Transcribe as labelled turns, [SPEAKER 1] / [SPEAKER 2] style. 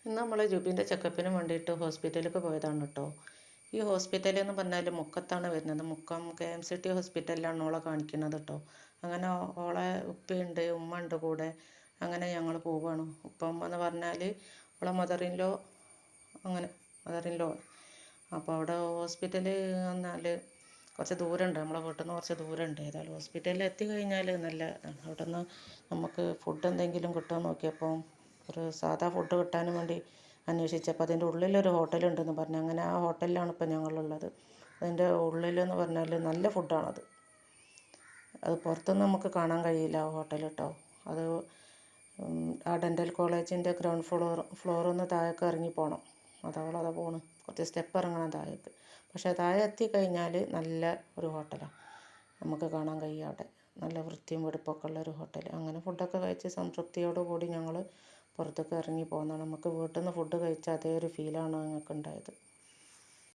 [SPEAKER 1] ഇന്ന് നമ്മൾ ജുബിൻ്റെ ചെക്കപ്പിന് വേണ്ടിയിട്ട് ഹോസ്പിറ്റലിലേക്ക് പോയതാണ് കേട്ടോ. ഈ ഹോസ്പിറ്റൽ എന്ന് പറഞ്ഞാൽ മുക്കത്താണ് വരുന്നത്. മുക്കം KMCT ഹോസ്പിറ്റലിലാണ് ഓളെ കാണിക്കുന്നത് കേട്ടോ. അങ്ങനെ ഓളെ ഉപ്പയുണ്ട്, ഉമ്മ ഉണ്ട് കൂടെ. അങ്ങനെ ഞങ്ങൾ പോവുകയാണ്. ഉപ്പ എന്ന് പറഞ്ഞാൽ ഓളെ മദറിൻലോ, അങ്ങനെ മദറിൻലോ. അപ്പോൾ അവിടെ ഹോസ്പിറ്റൽ എന്നാൽ കുറച്ച് ദൂരമുണ്ട്, നമ്മളെ വീട്ടിൽ നിന്ന് കുറച്ച് ദൂരമുണ്ട്. ഏതായാലും ഹോസ്പിറ്റലിൽ എത്തിക്കഴിഞ്ഞാൽ നല്ല അവിടെ നിന്ന് നമുക്ക് ഫുഡ് എന്തെങ്കിലും കിട്ടുമോ നോക്കിയപ്പോൾ ഒരു സാധാ ഫുഡ് കിട്ടാനും വേണ്ടി അന്വേഷിച്ചപ്പോൾ അതിൻ്റെ ഉള്ളിലൊരു ഹോട്ടലുണ്ടെന്ന് പറഞ്ഞു. അങ്ങനെ ആ ഹോട്ടലിലാണ് ഇപ്പം ഞങ്ങളുള്ളത്. അതിൻ്റെ ഉള്ളിലെന്ന് പറഞ്ഞാൽ നല്ല ഫുഡാണത്. അത് പുറത്തുനിന്ന് നമുക്ക് കാണാൻ കഴിയില്ല ആ ഹോട്ടൽ കേട്ടോ. അത് ആ ഡെൻ്റൽ കോളേജിൻ്റെ ഗ്രൗണ്ട് ഫ്ലോറിൽ താഴേക്ക് ഇറങ്ങി പോകണം. അതവളതാ പോണ്, കുറച്ച് സ്റ്റെപ്പ് ഇറങ്ങണം താഴേക്ക്. പക്ഷേ താഴെ എത്തിക്കഴിഞ്ഞാൽ നല്ല ഒരു ഹോട്ടലാണ്, നമുക്ക് കാണാൻ കഴിയും. അവിടെ നല്ല വൃത്തിയും വെടുപ്പൊക്കെ ഉള്ളൊരു ഹോട്ടൽ. അങ്ങനെ ഫുഡൊക്കെ കഴിച്ച് സംതൃപ്തിയോടു കൂടി ഞങ്ങൾ പുറത്തേക്ക് ഇറങ്ങി പോകുന്നതാണ്. നമുക്ക് വീട്ടിൽ നിന്ന് ഫുഡ് കഴിച്ച അതേ ഒരു ഫീലാണ് ഞങ്ങൾക്ക് ഉണ്ടായത്.